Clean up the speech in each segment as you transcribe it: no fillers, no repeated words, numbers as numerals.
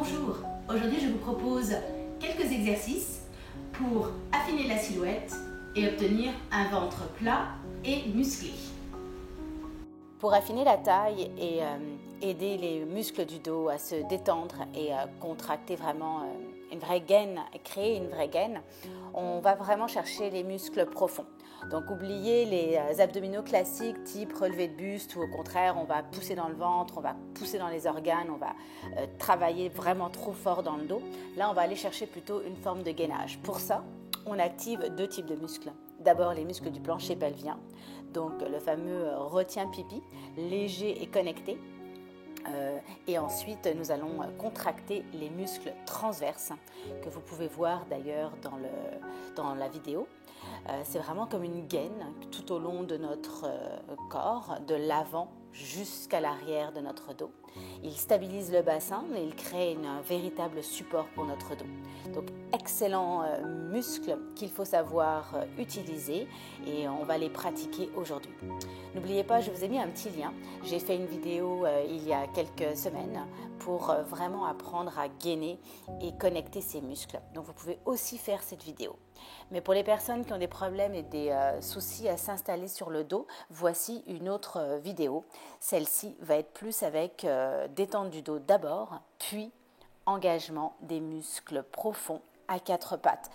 Bonjour, aujourd'hui je vous propose quelques exercices pour affiner la silhouette et obtenir un ventre plat et musclé. Pour affiner la taille et aider les muscles du dos à se détendre et à contracter vraiment une vraie gaine, créer une vraie gaine, on va vraiment chercher les muscles profonds. Donc oubliez les abdominaux classiques type relevé de buste ou au contraire on va pousser dans le ventre, on va pousser dans les organes, on va travailler vraiment trop fort dans le dos. Là on va aller chercher plutôt une forme de gainage. Pour ça, on active deux types de muscles. D'abord les muscles du plancher pelvien, donc le fameux retien-pipi, léger et connecté. Et ensuite, nous allons contracter les muscles transverses que vous pouvez voir d'ailleurs dans la vidéo. C'est vraiment comme une gaine tout au long de notre corps, de l'avant jusqu'à l'arrière de notre dos. Il stabilise le bassin et il crée un véritable support pour notre dos. Donc, excellent muscle qu'il faut savoir utiliser et on va les pratiquer aujourd'hui. N'oubliez pas, je vous ai mis un petit lien. J'ai fait une vidéo il y a quelques semaines pour vraiment apprendre à gainer et connecter ces muscles. Donc, vous pouvez aussi faire cette vidéo. Mais pour les personnes qui ont des problèmes et des soucis à s'installer sur le dos, voici une autre vidéo. Celle-ci va être plus avec détente du dos d'abord, puis engagement des muscles profonds à quatre pattes.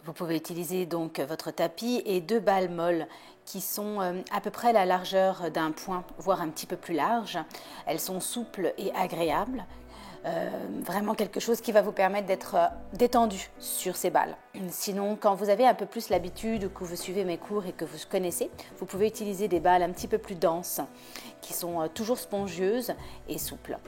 Vous pouvez utiliser donc votre tapis et deux balles molles qui sont à peu près la largeur d'un poing, voire un petit peu plus large. Elles sont souples et agréables. Vraiment quelque chose qui va vous permettre d'être détendu sur ces balles. Sinon, quand vous avez un peu plus l'habitude ou que vous suivez mes cours et que vous connaissez, vous pouvez utiliser des balles un petit peu plus denses qui sont toujours spongieuses et souples.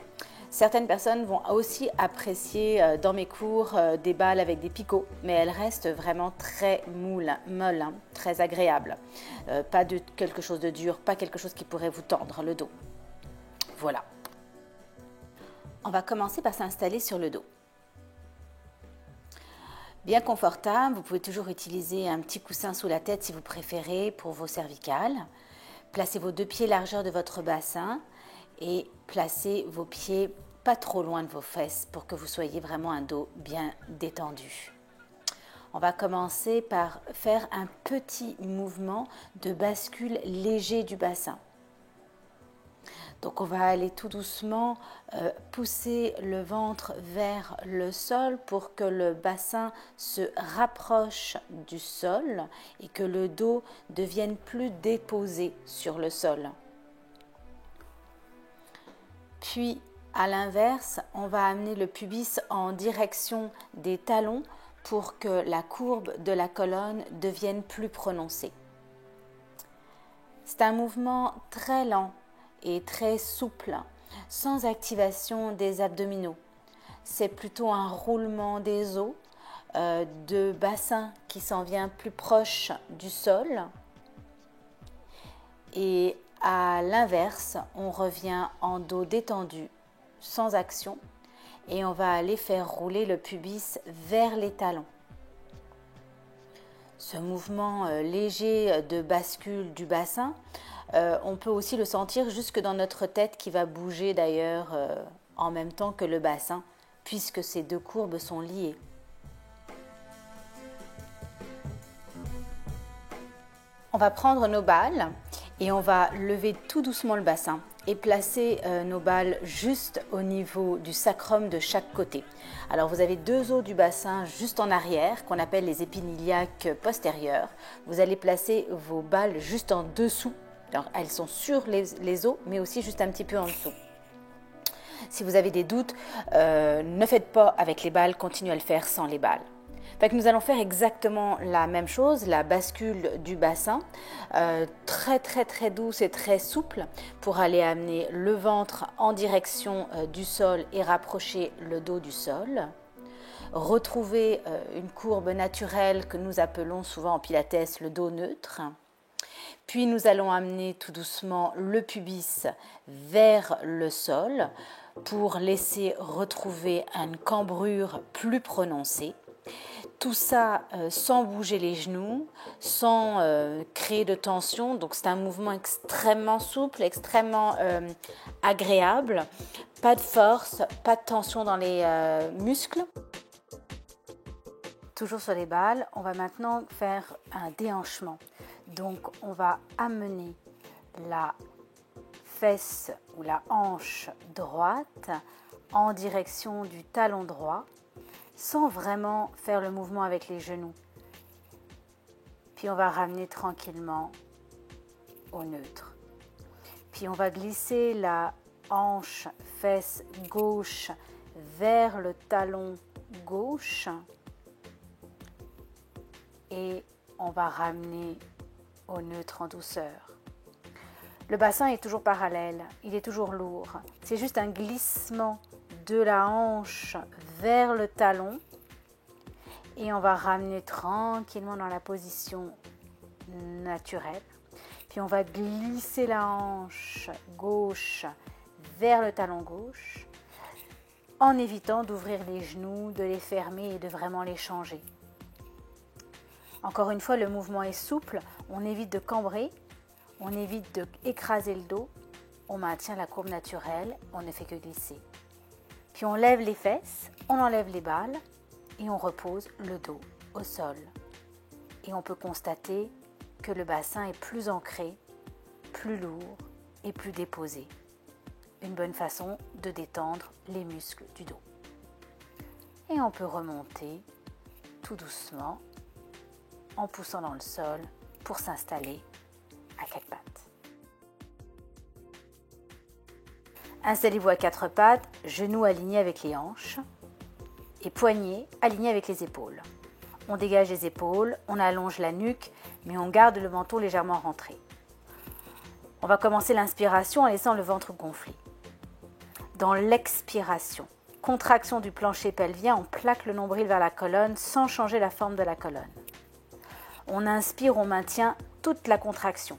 Certaines personnes vont aussi apprécier dans mes cours des balles avec des picots, mais elles restent vraiment très molles, très agréables. Pas de quelque chose de dur, pas quelque chose qui pourrait vous tendre le dos. Voilà. On va commencer par s'installer sur le dos. Bien confortable, vous pouvez toujours utiliser un petit coussin sous la tête si vous préférez pour vos cervicales. Placez vos deux pieds largeur de votre bassin et placez vos pieds pas trop loin de vos fesses pour que vous soyez vraiment un dos bien détendu. On va commencer par faire un petit mouvement de bascule léger du bassin. Donc on va aller tout doucement pousser le ventre vers le sol pour que le bassin se rapproche du sol et que le dos devienne plus déposé sur le sol. Puis à l'inverse, on va amener le pubis en direction des talons pour que la courbe de la colonne devienne plus prononcée. C'est un mouvement très lent et très souple, sans activation des abdominaux. C'est plutôt un roulement des os, de bassin qui s'en vient plus proche du sol. Et à l'inverse, on revient en dos détendu, sans action, et on va aller faire rouler le pubis vers les talons. Ce mouvement léger de bascule du bassin, on peut aussi le sentir jusque dans notre tête qui va bouger d'ailleurs en même temps que le bassin, puisque ces deux courbes sont liées. On va prendre nos balles et on va lever tout doucement le bassin et placer nos balles juste au niveau du sacrum de chaque côté. Alors vous avez deux os du bassin juste en arrière qu'on appelle les épiniliaques postérieurs. Vous allez placer vos balles juste en dessous. Alors, elles sont sur les os mais aussi juste un petit peu en dessous. Si vous avez des doutes, ne faites pas avec les balles, continuez à le faire sans les balles. Fait que nous allons faire exactement la même chose, la bascule du bassin, très douce et très souple pour aller amener le ventre en direction du sol et rapprocher le dos du sol. Retrouver une courbe naturelle que nous appelons souvent en pilates le dos neutre. Puis nous allons amener tout doucement le pubis vers le sol pour laisser retrouver une cambrure plus prononcée. Tout ça sans bouger les genoux, sans créer de tension. Donc c'est un mouvement extrêmement souple, extrêmement agréable. Pas de force, pas de tension dans les muscles. Toujours sur les balles, on va maintenant faire un déhanchement. Donc on va amener la fesse ou la hanche droite en direction du talon droit, sans vraiment faire le mouvement avec les genoux. Puis on va ramener tranquillement au neutre. Puis on va glisser la hanche, fesse gauche vers le talon gauche et on va ramener au neutre en douceur. Le bassin est toujours parallèle, il est toujours lourd. C'est juste un glissement de la hanche vers le talon et on va ramener tranquillement dans la position naturelle. Puis on va glisser la hanche gauche vers le talon gauche en évitant d'ouvrir les genoux, de les fermer et de vraiment les changer. Encore une fois, le mouvement est souple, on évite de cambrer, on évite d'écraser le dos, on maintient la courbe naturelle, on ne fait que glisser. Puis on lève les fesses, on enlève les balles et on repose le dos au sol. Et on peut constater que le bassin est plus ancré, plus lourd et plus déposé. Une bonne façon de détendre les muscles du dos. Et on peut remonter tout doucement en poussant dans le sol pour s'installer à quatre pattes. Installez-vous à quatre pattes, genoux alignés avec les hanches et poignets alignés avec les épaules. On dégage les épaules, on allonge la nuque, mais on garde le menton légèrement rentré. On va commencer l'inspiration en laissant le ventre gonfler. Dans l'expiration, contraction du plancher pelvien, on plaque le nombril vers la colonne sans changer la forme de la colonne. On inspire, on maintient toute la contraction.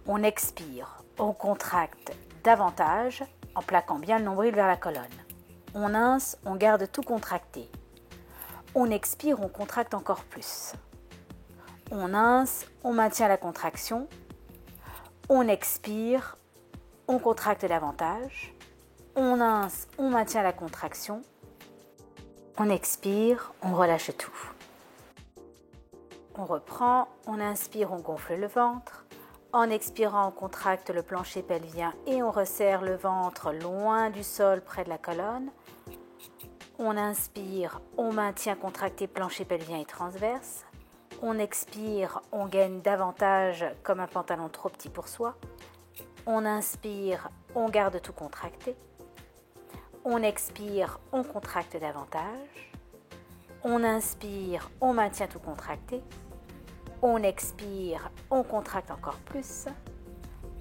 On expire, on contracte davantage en plaquant bien le nombril vers la colonne. On ince, on garde tout contracté. On expire, on contracte encore plus. On ince, on maintient la contraction. On expire, on contracte davantage. On ince, on maintient la contraction. On expire, on relâche tout. On reprend, on inspire, on gonfle le ventre. En expirant, on contracte le plancher pelvien et on resserre le ventre loin du sol près de la colonne. On inspire, on maintient contracté plancher pelvien et transverse. On expire, on gaine davantage comme un pantalon trop petit pour soi. On inspire, on garde tout contracté. On expire, on contracte davantage. On inspire, on maintient tout contracté. On expire, on contracte encore plus.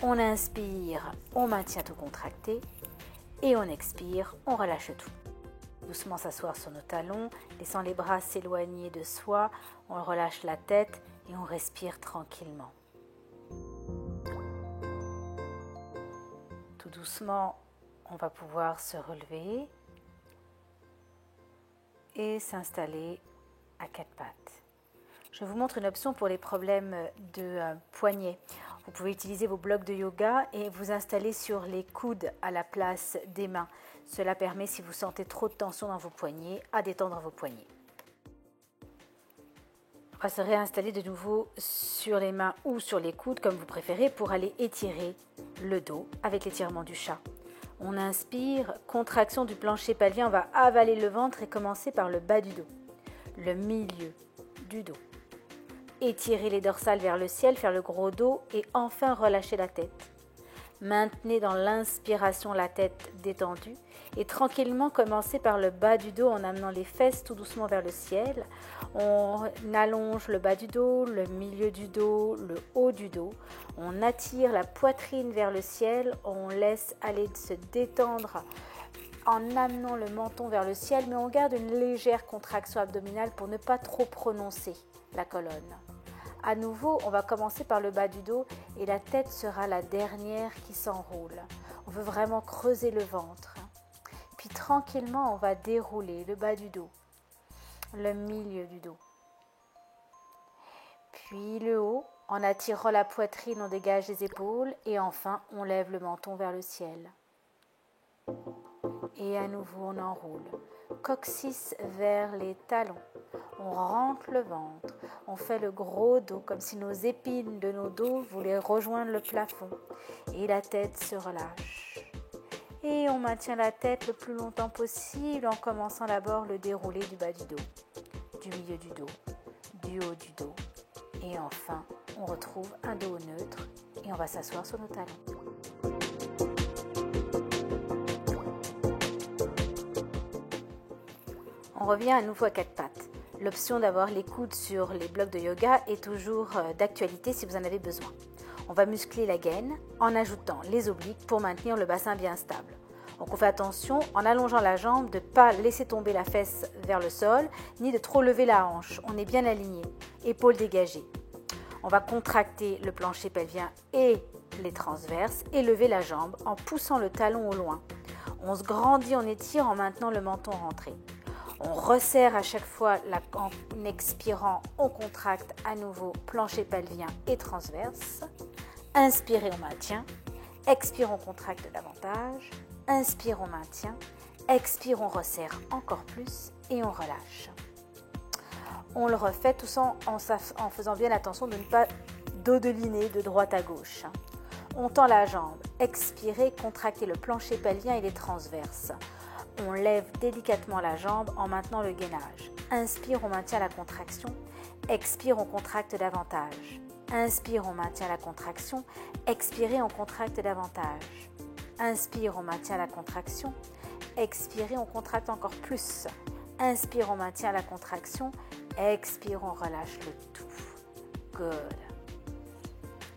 On inspire, on maintient tout contracté. Et on expire, on relâche tout. Doucement s'asseoir sur nos talons, laissant les bras s'éloigner de soi. On relâche la tête et on respire tranquillement. Tout doucement, on va pouvoir se relever et s'installer à quatre pattes. Je vous montre une option pour les problèmes de poignets. Vous pouvez utiliser vos blocs de yoga et vous installer sur les coudes à la place des mains. Cela permet, si vous sentez trop de tension dans vos poignets, à détendre vos poignets. On va se réinstaller de nouveau sur les mains ou sur les coudes, comme vous préférez, pour aller étirer le dos avec l'étirement du chat. On inspire, contraction du plancher pelvien, on va avaler le ventre et commencer par le bas du dos, le milieu du dos. Étirer les dorsales vers le ciel, faire le gros dos et enfin relâcher la tête. Maintenez dans l'inspiration la tête détendue et tranquillement commencez par le bas du dos en amenant les fesses tout doucement vers le ciel. On allonge le bas du dos, le milieu du dos, le haut du dos. On attire la poitrine vers le ciel, on laisse aller se détendre en amenant le menton vers le ciel, mais on garde une légère contraction abdominale pour ne pas trop prononcer la colonne. À nouveau, on va commencer par le bas du dos et la tête sera la dernière qui s'enroule. On veut vraiment creuser le ventre. Puis tranquillement, on va dérouler le bas du dos, le milieu du dos. Puis le haut, en attirant la poitrine, on dégage les épaules et enfin, on lève le menton vers le ciel. Et à nouveau, on enroule. Coccyx vers les talons. On rentre le ventre. On fait le gros dos comme si nos épines de nos dos voulaient rejoindre le plafond. Et la tête se relâche. Et on maintient la tête le plus longtemps possible en commençant d'abord le déroulé du bas du dos, du milieu du dos, du haut du dos. Et enfin, on retrouve un dos neutre et on va s'asseoir sur nos talons. On revient à nouveau à quatre pattes. L'option d'avoir les coudes sur les blocs de yoga est toujours d'actualité si vous en avez besoin. On va muscler la gaine en ajoutant les obliques pour maintenir le bassin bien stable. Donc on fait attention en allongeant la jambe de ne pas laisser tomber la fesse vers le sol ni de trop lever la hanche. On est bien aligné, épaules dégagées. On va contracter le plancher pelvien et les transverses et lever la jambe en poussant le talon au loin. On se grandit, on étire en maintenant le menton rentré. On resserre à chaque fois en expirant, on contracte à nouveau plancher pelvien et transverse. Inspirez, on maintient. Expire, on contracte davantage. Inspire, on maintient. Expire, on resserre encore plus et on relâche. On le refait tout ça en faisant bien attention de ne pas dodeliner de droite à gauche. On tend la jambe. Expirez, contractez le plancher pelvien et les transverses. On lève délicatement la jambe en maintenant le gainage. Inspire, on maintient la contraction. Expire, on contracte davantage. Inspire, on maintient la contraction. Expirez, on contracte davantage. Inspire, on maintient la contraction. Expirez, on contracte encore plus. Inspire, on maintient la contraction. Expire, on relâche le tout. Good.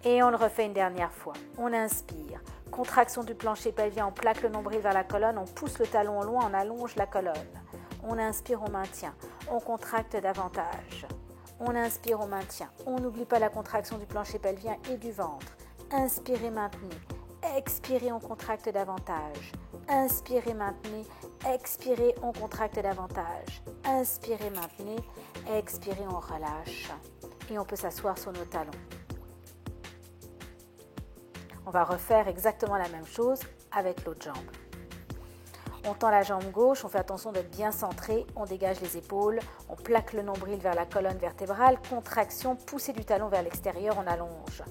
Et on le refait une dernière fois. On inspire. Contraction du plancher pelvien, on plaque le nombril vers la colonne, on pousse le talon au loin, on allonge la colonne. On inspire, on maintient. On contracte davantage. On inspire, on maintient. On n'oublie pas la contraction du plancher pelvien et du ventre. Inspirez, maintenez. Expirez, on contracte davantage. Inspirez, maintenez. Expirez, on contracte davantage. Inspirez, maintenez. Expirez, on relâche. Et on peut s'asseoir sur nos talons. On va refaire exactement la même chose avec l'autre jambe. On tend la jambe gauche, on fait attention d'être bien centré, on dégage les épaules, on plaque le nombril vers la colonne vertébrale, contraction, poussée du talon vers l'extérieur, on allonge.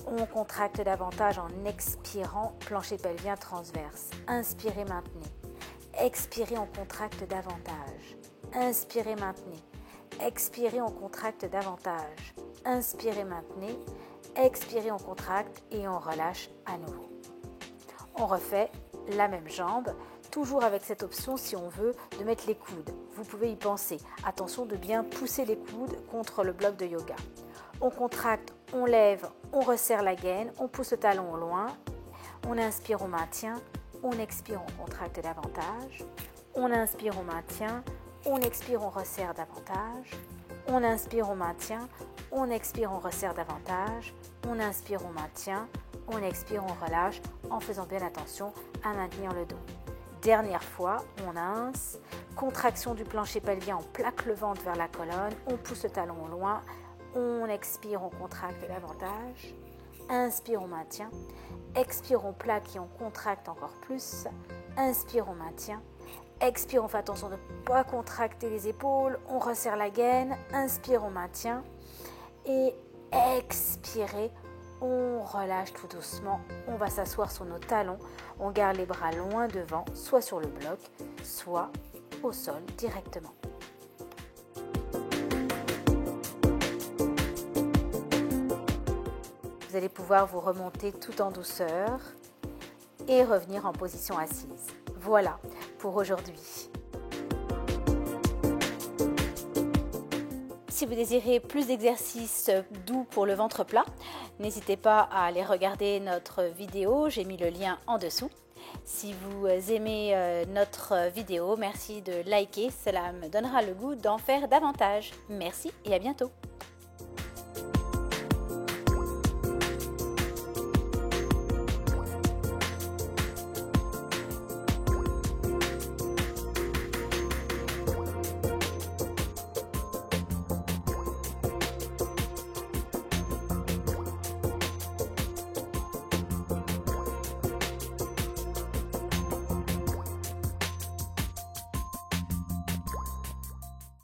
On contracte davantage en expirant, plancher pelvien transverse. Inspirez, maintenez. Expirez, on contracte davantage. Inspirez, maintenez. Expirez, on contracte davantage. Inspirez, maintenez. Expirez, on contracte et on relâche à nouveau. On refait la même jambe, toujours avec cette option si on veut de mettre les coudes. Vous pouvez y penser. Attention de bien pousser les coudes contre le bloc de yoga. On contracte, on lève, on resserre la gaine, on pousse le talon au loin. On inspire, on maintient. On expire, on contracte davantage. On inspire, on maintient. On expire, on resserre davantage. On inspire, on maintient. On expire, on resserre davantage. On inspire, on maintient. On expire, on relâche en faisant bien attention à maintenir le dos. Dernière fois, on inspire. Contraction du plancher pelvien, on plaque le ventre vers la colonne. On pousse le talon au loin. On expire, on contracte davantage. Inspire, on maintient. Expire, on plaque et on contracte encore plus. Inspire, on maintient. Expire, on fait attention de ne pas contracter les épaules. On resserre la gaine. Inspire, on maintient. Et expirez, on relâche tout doucement. On va s'asseoir sur nos talons. On garde les bras loin devant, soit sur le bloc, soit au sol directement. Vous allez pouvoir vous remonter tout en douceur et revenir en position assise. Voilà pour aujourd'hui. Si vous désirez plus d'exercices doux pour le ventre plat, n'hésitez pas à aller regarder notre vidéo, j'ai mis le lien en dessous. Si vous aimez notre vidéo, merci de liker, cela me donnera le goût d'en faire davantage. Merci et à bientôt.